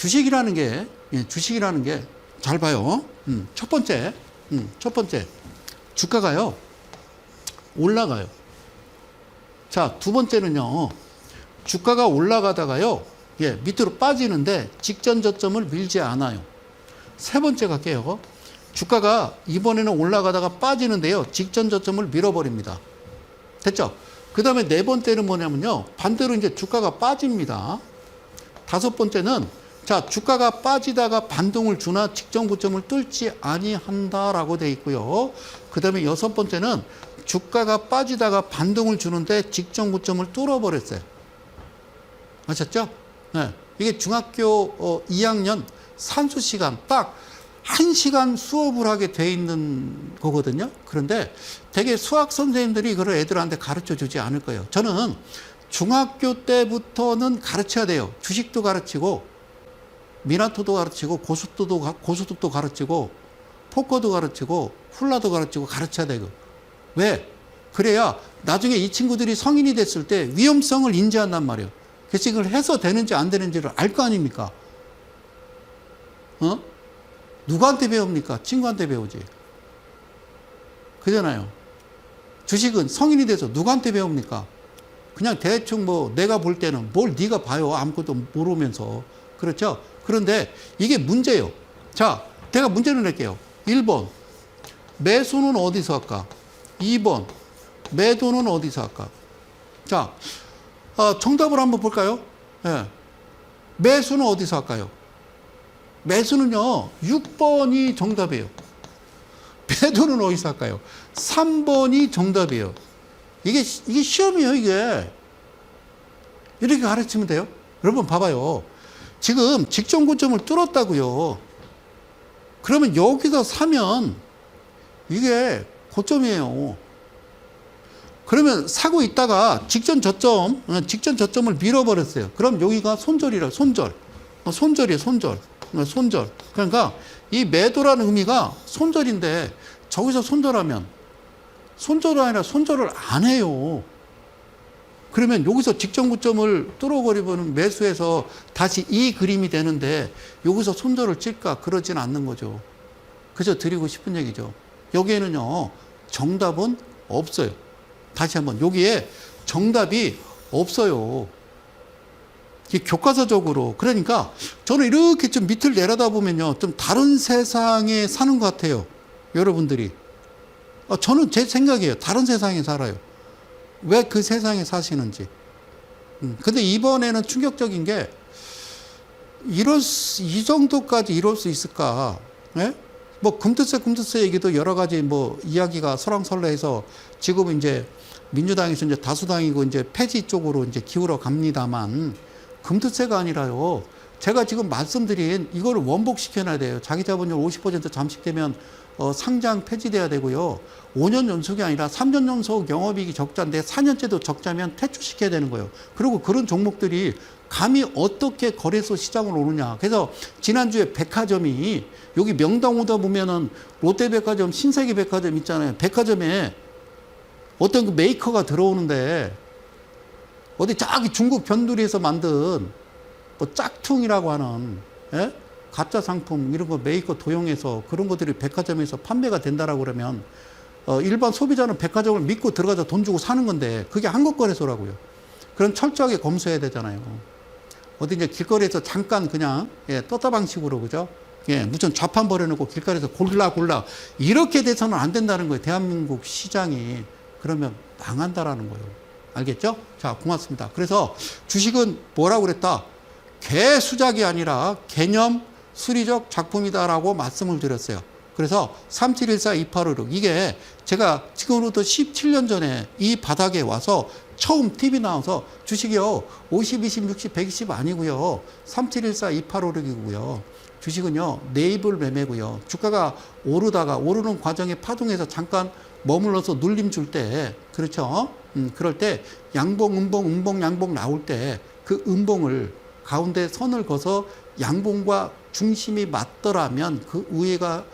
주식이라는 게, 주식이라는 게, 잘 봐요. 첫 번째, 주가가요, 올라가요. 자, 두 번째는요, 주가가 올라가다가요, 밑으로 빠지는데 직전 저점을 밀지 않아요. 세 번째 갈게요. 주가가 이번에는 올라가다가 빠지는데요, 직전 저점을 밀어버립니다. 됐죠? 그 다음에 네 번째는 뭐냐면요, 반대로 이제 주가가 빠집니다. 다섯 번째는, 자, 주가가 빠지다가 반동을 주나 직전 고점을 뚫지 아니한다라고 돼 있고요. 그 다음에 여섯 번째는 주가가 빠지다가 반동을 주는데 직전 고점을 뚫어버렸어요. 아셨죠? 네. 이게 중학교 2학년 산수 시간 딱 1시간 수업을 하게 돼 있는 거거든요. 그런데 되게 수학 선생님들이 그걸 애들한테 가르쳐 주지 않을 거예요. 저는 중학교 때부터는 가르쳐야 돼요. 주식도 가르치고 미나토도 가르치고 고수도도 가르치고 포커도 가르치고 훌라도 가르치고 가르쳐야 되고. 왜? 그래야 나중에 이 친구들이 성인이 됐을 때 위험성을 인지한단 말이에요. 그래서 이걸 해서 되는지 안 되는지를 알 거 아닙니까? 누구한테 배웁니까? 친구한테 배우지. 그잖아요. 주식은 성인이 돼서 누구한테 배웁니까? 그냥 대충 뭐 내가 볼 때는 뭘 네가 봐요. 아무것도 모르면서. 그렇죠? 그런데 이게 문제예요. 자, 내가 문제를 낼게요. 1번, 매수는 어디서 할까? 2번, 매도는 어디서 할까? 자, 정답을 한번 볼까요? 예. 매수는 어디서 할까요? 매수는요, 6번이 정답이에요. 매도는 어디서 할까요? 3번이 정답이에요. 이게 시험이에요, 이게. 이렇게 가르치면 돼요. 여러분, 봐봐요. 지금 직전 고점을 뚫었다고요. 그러면 여기서 사면 이게 고점이에요. 그러면 사고 있다가 직전 저점을 밀어버렸어요. 그럼 여기가 손절이라, 손절이에요, 손절. 그러니까 이 매도라는 의미가 손절인데 저기서 손절하면 손절이 아니라 손절을 안 해요. 그러면 여기서 직전 고점을 뚫어버리면 매수해서 다시 이 그림이 되는데 여기서 손절을 찔까? 그러진 않는 거죠. 그저 드리고 싶은 얘기죠. 여기에는요, 정답은 없어요. 다시 한번, 여기에 정답이 없어요. 이게 교과서적으로. 그러니까 저는 이렇게 좀 밑을 내려다보면요, 좀 다른 세상에 사는 것 같아요. 여러분들이. 저는 제 생각이에요. 다른 세상에 살아요. 왜 그 세상에 사시는지. 근데 이번에는 충격적인 게, 이 정도까지 이럴 수 있을까? 예? 뭐, 금투세 얘기도 여러 가지 뭐, 이야기가 설왕설래해서 지금은 이제 민주당에서 이제 다수당이고 이제 폐지 쪽으로 이제 기울어 갑니다만, 금투세가 아니라요. 제가 지금 말씀드린 이거를 원복시켜놔야 돼요. 자기 자본율 50% 잠식되면 상장 폐지돼야 되고요. 5년 연속이 아니라 3년 연속 영업이익이 적자인데 4년째도 적자면 퇴출시켜야 되는 거예요. 그리고 그런 종목들이 감히 어떻게 거래소 시장을 오느냐. 그래서 지난주에 백화점이 여기 명당 오다 보면은 롯데백화점, 신세계백화점 있잖아요. 백화점에 어떤 그 메이커가 들어오는데 어디 저기 중국 변두리에서 만든 뭐 짝퉁이라고 하는, 예? 가짜 상품 이런 거 메이커 도용해서 그런 것들이 백화점에서 판매가 된다라고 그러면 일반 소비자는 백화점을 믿고 들어가서 돈 주고 사는 건데 그게 한국거래소라고요. 그럼 철저하게 검수해야 되잖아요. 어디 이제 길거리에서 잠깐 그냥 떴다 방식으로, 그죠? 무슨 좌판 버려놓고 길거리에서 골라 이렇게 돼서는 안 된다는 거예요. 대한민국 시장이. 그러면 망한다라는 거예요. 알겠죠? 자, 고맙습니다. 그래서 주식은 뭐라고 그랬다? 개수작이 아니라 개념 수리적 작품이다라고 말씀을 드렸어요. 그래서 3714-2856 이게 제가 지금으로부터 17년 전에 이 바닥에 와서 처음 TV 나와서 주식이요 50, 20, 60, 120 아니고요 3714-2856이고요 주식은요 네이블 매매고요 주가가 오르는 과정에 파동에서 잠깐 머물러서 눌림 줄 때, 그렇죠? 그럴 때 양봉, 음봉, 양봉 나올 때 그 음봉을 가운데 선을 그어서 양봉과 중심이 맞더라면 그 위에가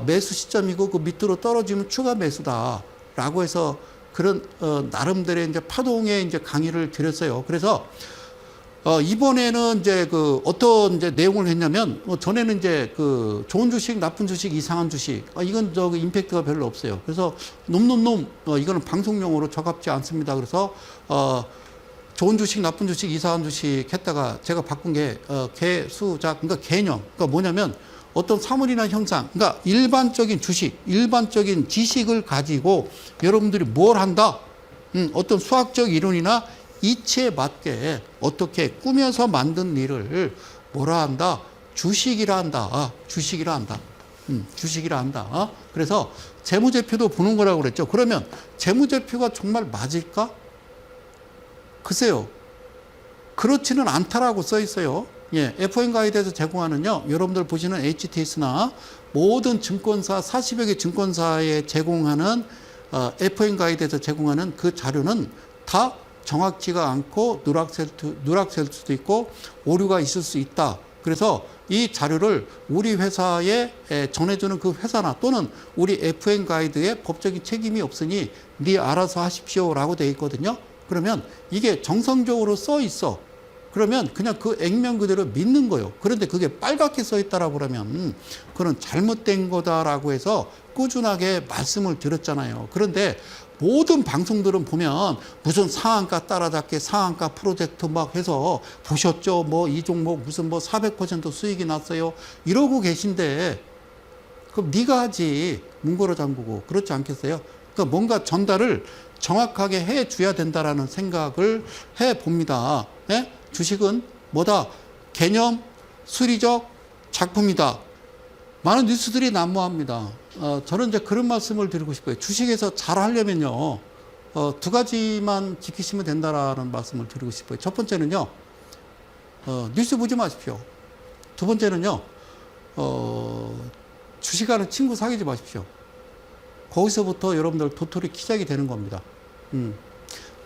매수 시점이고 그 밑으로 떨어지면 추가 매수다라고 해서 그런 나름대로의 이제 파동의 이제 강의를 드렸어요. 그래서 이번에는 이제 그 어떤 이제 내용을 했냐면, 전에는 이제 그 좋은 주식, 나쁜 주식, 이상한 주식, 이건 저기 임팩트가 별로 없어요. 그래서 이거는 방송용으로 적합지 않습니다. 그래서, 좋은 주식, 나쁜 주식, 이상한 주식 했다가 제가 바꾼 게, 개수작, 그러니까 개념. 그러니까 뭐냐면 어떤 사물이나 현상, 그러니까 일반적인 주식, 일반적인 지식을 가지고 여러분들이 뭘 한다? 어떤 수학적 이론이나 이치에 맞게 어떻게 꾸며서 만든 일을 뭐라 한다? 주식이라 한다. 주식이라 한다. 주식이라 한다. 그래서 재무제표도 보는 거라고 그랬죠. 그러면 재무제표가 정말 맞을까? 글쎄요. 그렇지는 않다라고 써 있어요. 예, FOM 가이드에서 제공하는요, 여러분들 보시는 HTS나 모든 증권사, 40여 개 증권사에 제공하는, FOM 가이드에서 제공하는 그 자료는 다 정확치가 않고 누락셀 수도 있고 오류가 있을 수 있다. 그래서 이 자료를 우리 회사에 전해주는 그 회사나 또는 우리 FOM 가이드에 법적인 책임이 없으니 네 알아서 하십시오라고 되어 있거든요. 그러면 이게 정성적으로 써 있어. 그러면 그냥 그 액면 그대로 믿는 거예요. 그런데 그게 빨갛게 써 있다라고 그러면 그건 잘못된 거다라고 해서 꾸준하게 말씀을 드렸잖아요. 그런데 모든 방송들은 보면 무슨 상한가 따라잡기, 상한가 프로젝트 막 해서 보셨죠? 뭐 이 종목 무슨 뭐 400% 수익이 났어요. 이러고 계신데 그럼 네가 하지. 문고로 잠그고. 그렇지 않겠어요? 그러니까 뭔가 전달을 정확하게 해 줘야 된다라는 생각을 해 봅니다. 예? 주식은 뭐다? 개념, 수리적 작품이다. 많은 뉴스들이 난무합니다. 저는 이제 그런 말씀을 드리고 싶어요. 주식에서 잘 하려면요, 두 가지만 지키시면 된다라는 말씀을 드리고 싶어요. 첫 번째는요, 뉴스 보지 마십시오. 두 번째는요, 주식하는 친구 사귀지 마십시오. 거기서부터 여러분들 도토리 시작이 되는 겁니다.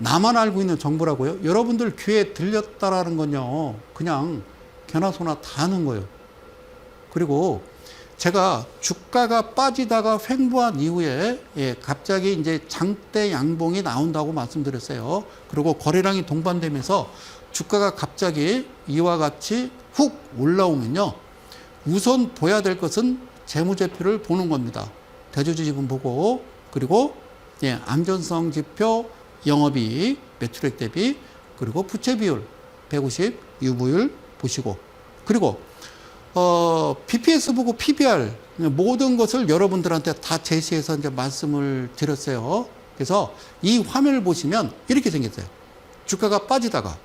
나만 알고 있는 정보라고요? 여러분들 귀에 들렸다라는 건요, 그냥 개나 소나 다 아는 거예요. 그리고 제가 주가가 빠지다가 횡보한 이후에 갑자기 이제 장대 양봉이 나온다고 말씀드렸어요. 그리고 거래량이 동반되면서 주가가 갑자기 이와 같이 훅 올라오면요, 우선 보야 될 것은 재무제표를 보는 겁니다. 대주주지분 보고, 그리고 안전성 지표, 영업이익, 매출액 대비, 그리고 부채 비율 150, 유보율 보시고, 그리고 BPS 보고 PBR 모든 것을 여러분들한테 다 제시해서 이제 말씀을 드렸어요. 그래서 이 화면을 보시면 이렇게 생겼어요. 주가가 빠지다가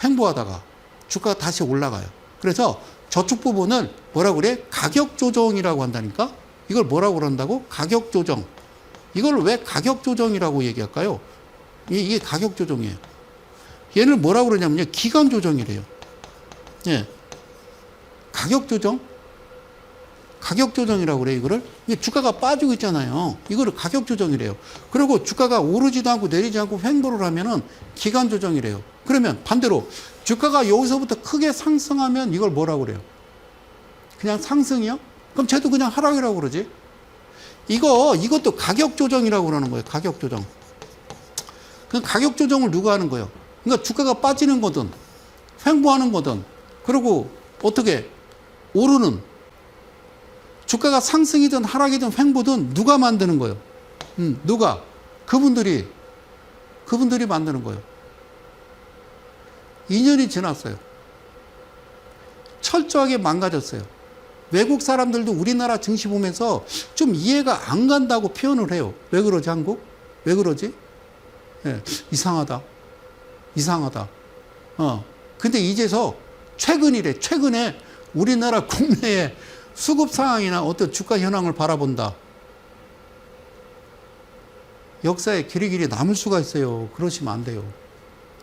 횡보하다가 주가가 다시 올라가요. 그래서 저쪽 부분을 뭐라고 그래? 가격 조정이라고 한다니까? 이걸 뭐라고 그런다고? 가격 조정. 이걸 왜 가격 조정이라고 얘기할까요? 이게 가격 조정이에요. 얘를 뭐라고 그러냐면요, 기간 조정이래요. 예. 가격 조정? 가격 조정이라고 그래요, 이거를. 주가가 빠지고 있잖아요. 이거를 가격 조정이래요. 그리고 주가가 오르지도 않고 내리지 않고 횡보를 하면은 기간 조정이래요. 그러면 반대로 주가가 여기서부터 크게 상승하면 이걸 뭐라고 그래요? 그냥 상승이요? 그럼 쟤도 그냥 하락이라고 그러지. 이것도 가격 조정이라고 그러는 거예요. 가격 조정. 그 가격 조정을 누가 하는 거예요? 그러니까 주가가 빠지는 거든, 횡보하는 거든, 그리고 어떻게 오르는, 주가가 상승이든 하락이든 횡보든 누가 만드는 거예요? 누가? 그분들이 만드는 거예요. 2년이 지났어요. 철저하게 망가졌어요. 외국 사람들도 우리나라 증시 보면서 좀 이해가 안 간다고 표현을 해요. 왜 그러지, 한국? 왜 그러지? 예, 이상하다. 근데 이제서 최근에 우리나라 국내의 수급 상황이나 어떤 주가 현황을 바라본다. 역사에 길이 남을 수가 있어요. 그러시면 안 돼요.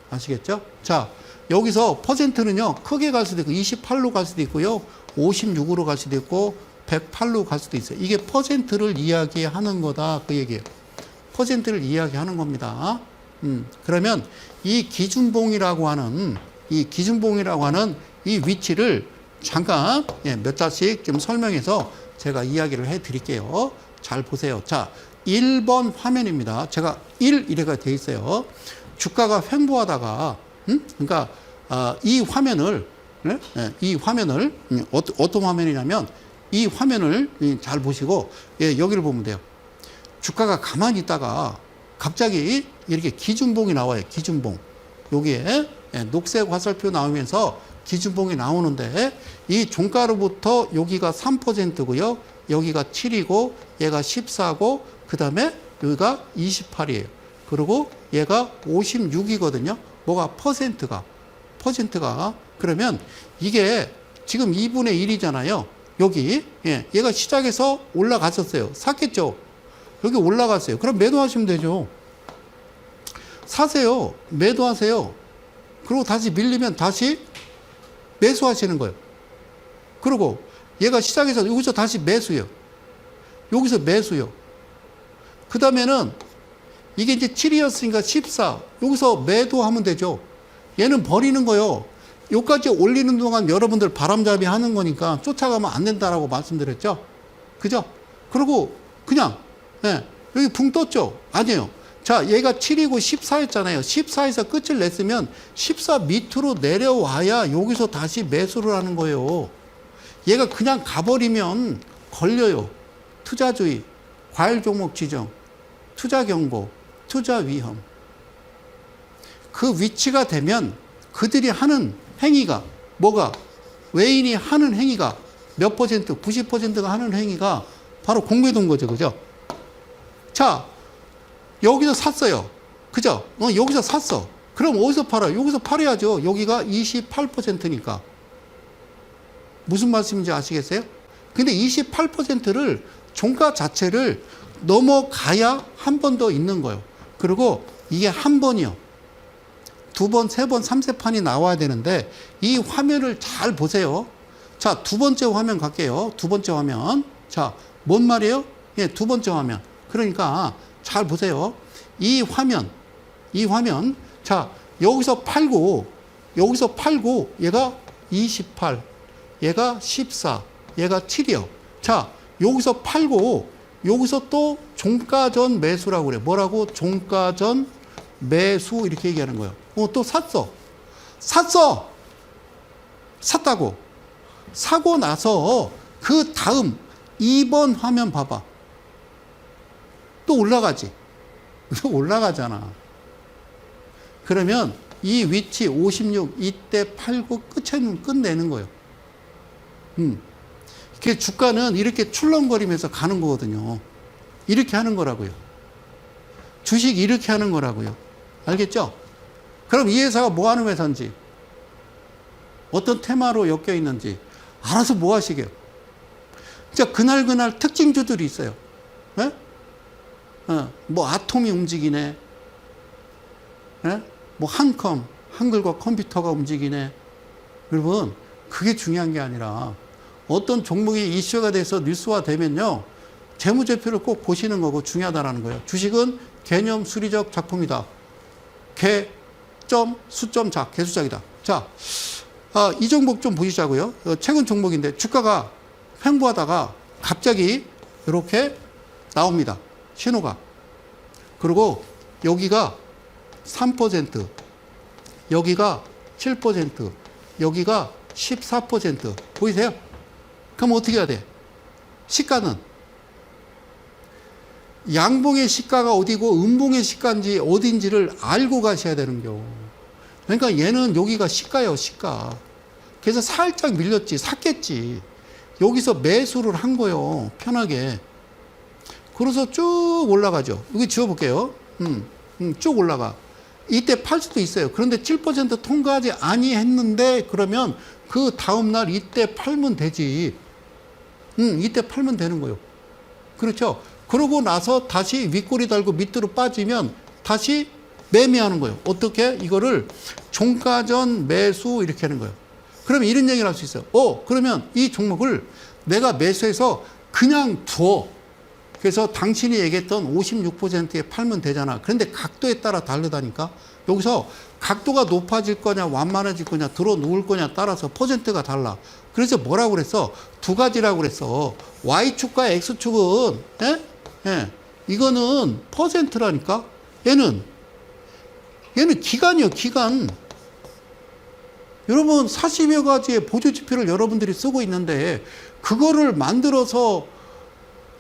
아시겠죠? 자, 여기서 퍼센트는요, 크게 갈 수도 있고, 28로 갈 수도 있고요, 56으로 갈 수도 있고, 108로 갈 수도 있어요. 이게 퍼센트를 이야기하는 거다. 그 얘기예요. 퍼센트를 이야기하는 겁니다. 그러면 이 기준봉이라고 하는 이 위치를 잠깐 몇 자씩 좀 설명해서 제가 이야기를 해 드릴게요. 잘 보세요. 자, 1번 화면입니다. 제가 1 이래가 돼 있어요. 주가가 횡보하다가, 그러니까 이 화면을, 네? 이 화면을, 어떤 화면이냐면, 이 화면을 잘 보시고, 예, 여기를 보면 돼요. 주가가 가만히 있다가 갑자기 이렇게 기준봉이 나와요. 기준봉. 여기에 예, 녹색 화살표 나오면서 기준봉이 나오는데, 이 종가로부터 여기가 3%고요. 여기가 7이고, 얘가 14고, 그 다음에 여기가 28이에요. 그리고 얘가 56이거든요. 뭐가 퍼센트가. 그러면 이게 지금 2분의 1이잖아요. 여기. 예, 얘가 시작해서 올라갔었어요. 샀겠죠? 여기 올라갔어요. 그럼 매도하시면 되죠. 사세요. 매도하세요. 그리고 다시 밀리면 다시 매수하시는 거예요. 그리고 얘가 시작해서 여기서 다시 매수요. 여기서 매수요. 그 다음에는 이게 이제 7이었으니까 14. 여기서 매도하면 되죠. 얘는 버리는 거요. 여기까지 올리는 동안 여러분들 바람잡이 하는 거니까 쫓아가면 안 된다라고 말씀드렸죠. 그죠? 그리고 그냥, 예, 여기 붕 떴죠? 아니에요. 자, 얘가 7이고 14였잖아요. 14에서 끝을 냈으면 14 밑으로 내려와야 여기서 다시 매수를 하는 거예요. 얘가 그냥 가버리면 걸려요. 투자주의, 과열 종목 지정, 투자 경고, 투자 위험. 그 위치가 되면 그들이 하는 행위가 뭐가? 외인이 하는 행위가 몇 퍼센트? 90%가 하는 행위가 바로 공매도인 거죠. 그죠? 자, 여기서 샀어요. 그죠? 여기서 샀어. 그럼 어디서 팔아요? 여기서 팔아야죠. 여기가 28%니까. 무슨 말씀인지 아시겠어요? 근데 28%를 종가 자체를 넘어가야 한 번 더 있는 거예요. 그리고 이게 한 번이요. 두 번, 세 번, 3세판이 나와야 되는데 이 화면을 잘 보세요. 자, 두 번째 화면 갈게요. 두 번째 화면. 자, 뭔 말이에요? 예, 두 번째 화면. 그러니까 잘 보세요. 이 화면. 자, 여기서 팔고 얘가 28, 얘가 14, 얘가 7이요. 자, 여기서 팔고 여기서 또 종가전 매수라고 그래. 뭐라고? 종가전 매수 이렇게 얘기하는 거예요. 또 샀어. 샀다고. 사고 나서 그 다음 2번 화면 봐봐. 또 올라가지. 올라가잖아. 그러면 이 위치 56 이때 팔고 끝내는 거예요. 그 주가는 이렇게 출렁거리면서 가는 거거든요. 이렇게 하는 거라고요. 주식 이렇게 하는 거라고요. 알겠죠? 그럼 이 회사가 뭐 하는 회사인지, 어떤 테마로 엮여 있는지 알아서 뭐 하시게요? 자, 그날 특징주들이 있어요. 네? 뭐 아톰이 움직이네. 네? 뭐 한글과 컴퓨터가 움직이네. 여러분, 그게 중요한 게 아니라 어떤 종목이 이슈가 돼서 뉴스화 되면요, 재무제표를 꼭 보시는 거고 중요하다라는 거예요. 주식은 개념 수리적 작품이다. 개점 수점 개수작이다. 자, 이 종목 좀 보시자고요. 최근 종목인데 주가가 횡보하다가 갑자기 이렇게 나옵니다. 신호가. 그리고 여기가 3%, 여기가 7%, 여기가 14%. 보이세요? 그럼 어떻게 해야 돼? 시가는 양봉의 시가가 어디고 음봉의 시가인지 어딘지를 알고 가셔야 되는겨. 그러니까 얘는 여기가 시가예요, 시가. 그래서 살짝 밀렸지, 샀겠지. 여기서 매수를 한 거예요, 편하게. 그래서 쭉 올라가죠. 여기 지워볼게요. 쭉 올라가. 이때 팔 수도 있어요. 그런데 7% 통과하지 아니했는데 그러면 그 다음날 이때 팔면 되지. 이때 팔면 되는 거예요. 그렇죠? 그러고 나서 다시 윗꼬리 달고 밑으로 빠지면 다시 매매하는 거예요. 어떻게? 이거를 종가전 매수 이렇게 하는 거예요. 그러면 이런 얘기를 할 수 있어요. 그러면 이 종목을 내가 매수해서 그냥 두어. 그래서 당신이 얘기했던 56%에 팔면 되잖아. 그런데 각도에 따라 다르다니까. 여기서 각도가 높아질 거냐 완만해질 거냐 들어 누울 거냐 따라서 퍼센트가 달라. 그래서 뭐라고 그랬어? 두 가지라고 그랬어. Y축과 X축은 이거는 퍼센트라니까. 얘는 기간이요, 기간. 여러분 40여 가지의 보조 지표를 여러분들이 쓰고 있는데 그거를 만들어서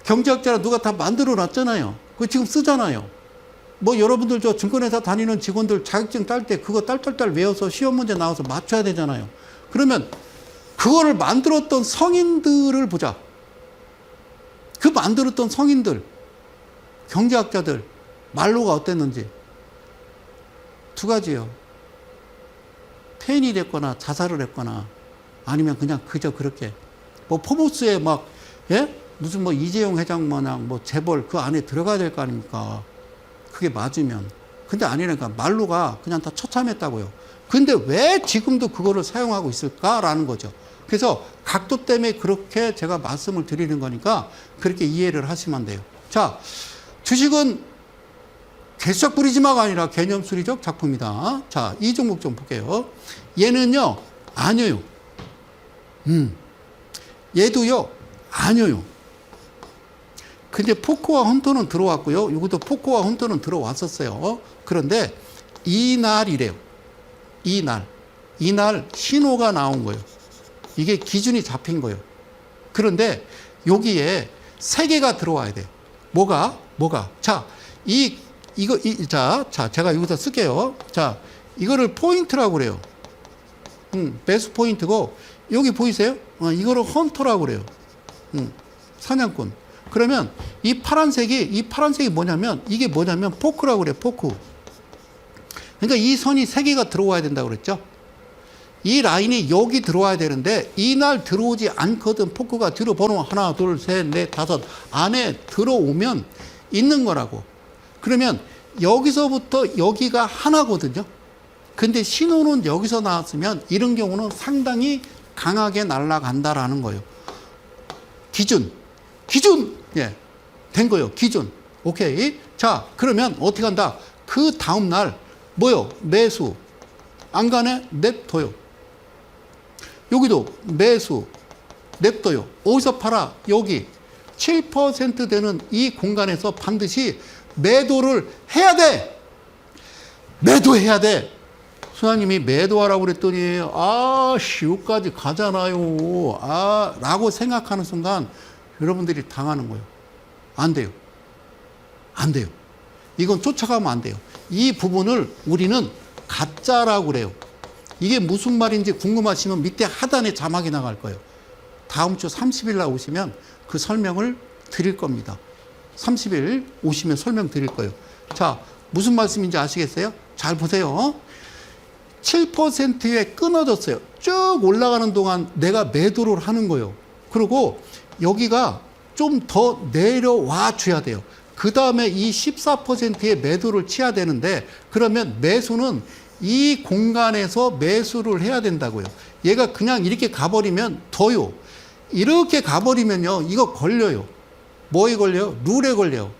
경제학자라 누가 다 만들어 놨잖아요. 그거 지금 쓰잖아요. 뭐 여러분들 저 증권회사 다니는 직원들 자격증 딸 때 그거 딸딸딸 외워서 시험 문제 나와서 맞춰야 되잖아요. 그러면 그거를 만들었던 성인들을 보자. 그 만들었던 성인들, 경제학자들 말로가 어땠는지. 두 가지요. 폐인이 됐거나 자살을 했거나 아니면 그냥 그저 그렇게 뭐 포브스에 막 예? 무슨 뭐 이재용 회장 마냥 뭐 재벌 그 안에 들어가야 될 거 아닙니까? 그게 맞으면. 근데 아니니까 말로가 그냥 다 처참했다고요. 근데 왜 지금도 그거를 사용하고 있을까라는 거죠. 그래서 각도 때문에 그렇게 제가 말씀을 드리는 거니까 그렇게 이해를 하시면 돼요. 자, 주식은 개수작 부리지마가 아니라 개념 수리적 작품이다. 자, 이 종목 좀 볼게요. 얘는요, 아니에요. 얘도요, 아니에요. 근데 포코와 헌터는 들어왔고요. 이것도 포코와 헌터는 들어왔었어요. 그런데 이날이래요. 이날 신호가 나온 거예요. 이게 기준이 잡힌 거예요. 그런데 여기에 세 개가 들어와야 돼. 뭐가? 자, 자, 제가 여기서 쓸게요. 자, 이거를 포인트라고 그래요. 매수 포인트고, 여기 보이세요? 이거를 헌터라고 그래요. 사냥꾼. 그러면 이 파란색이 뭐냐면, 이게 뭐냐면 포크라고 그래요. 포크. 그러니까 이 선이 세 개가 들어와야 된다고 그랬죠? 이 라인이 여기 들어와야 되는데, 이날 들어오지 않거든. 포크가 뒤로 번호 하나, 둘, 셋, 넷, 다섯 안에 들어오면 있는 거라고. 그러면 여기서부터 여기가 하나거든요. 근데 신호는 여기서 나왔으면 이런 경우는 상당히 강하게 날아간다라는 거예요. 기준. 예. 된 거예요. 기준. 오케이. 자, 그러면 어떻게 한다? 그 다음날 뭐요? 매수. 안 가네? 냅둬요. 여기도 매수. 냅둬요. 어디서 팔아? 여기. 7% 되는 이 공간에서 반드시 매도를 해야 돼. 매도해야 돼. 소장님이 매도하라고 그랬더니 여기까지 가잖아요. 라고 생각하는 순간 여러분들이 당하는 거예요. 안 돼요. 이건 쫓아가면 안 돼요. 이 부분을 우리는 가짜라고 그래요. 이게 무슨 말인지 궁금하시면 밑에 하단에 자막이 나갈 거예요. 다음 주 30일 날 오시면 그 설명을 드릴 겁니다. 30일 오시면 설명 드릴 거예요. 자, 무슨 말씀인지 아시겠어요? 잘 보세요. 7%에 끊어졌어요. 쭉 올라가는 동안 내가 매도를 하는 거예요. 그리고 여기가 좀 더 내려와 줘야 돼요. 그 다음에 이 14%의 매도를 치야 되는데, 그러면 매수는 이 공간에서 매수를 해야 된다고요. 얘가 그냥 이렇게 가버리면 더요. 이렇게 가버리면요, 이거 걸려요. 뭐에 걸려요? 룰에 걸려요.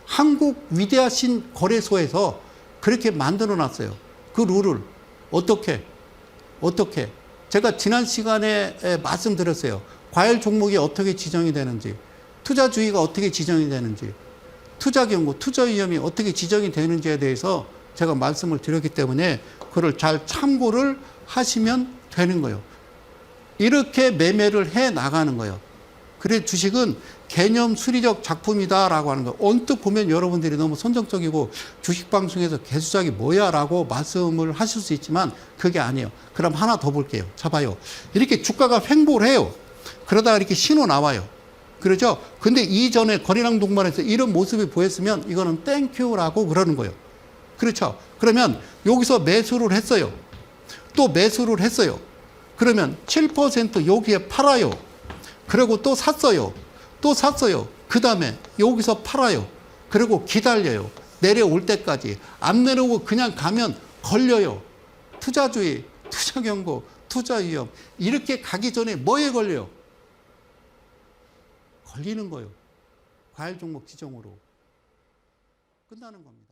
한국 위대하신 거래소에서 그렇게 만들어 놨어요. 그 룰을. 어떻게? 제가 지난 시간에 말씀드렸어요. 과열 종목이 어떻게 지정이 되는지, 투자주의가 어떻게 지정이 되는지, 투자 경고, 투자 위험이 어떻게 지정이 되는지에 대해서 제가 말씀을 드렸기 때문에 그걸 잘 참고를 하시면 되는 거예요. 이렇게 매매를 해 나가는 거예요. 그래 주식은 개념 수리적 작품이다라고 하는 거예요. 언뜻 보면 여러분들이 너무 선정적이고 주식 방송에서 개수작이 뭐야 라고 말씀을 하실 수 있지만 그게 아니에요. 그럼 하나 더 볼게요. 자 봐요. 이렇게 주가가 횡보를 해요. 그러다가 이렇게 신호 나와요. 그렇죠? 근데 이전에 거래량 동반에서 이런 모습이 보였으면 이거는 땡큐라고 그러는 거예요. 그렇죠? 그러면 여기서 매수를 했어요. 또 매수를 했어요. 그러면 7% 여기에 팔아요. 그리고 또 샀어요. 그 다음에 여기서 팔아요. 그리고 기다려요. 내려올 때까지. 안 내려오고 그냥 가면 걸려요. 투자주의, 투자경고, 투자위험. 이렇게 가기 전에 뭐에 걸려요? 걸리는 거예요. 과열 종목 지정으로. 끝나는 겁니다.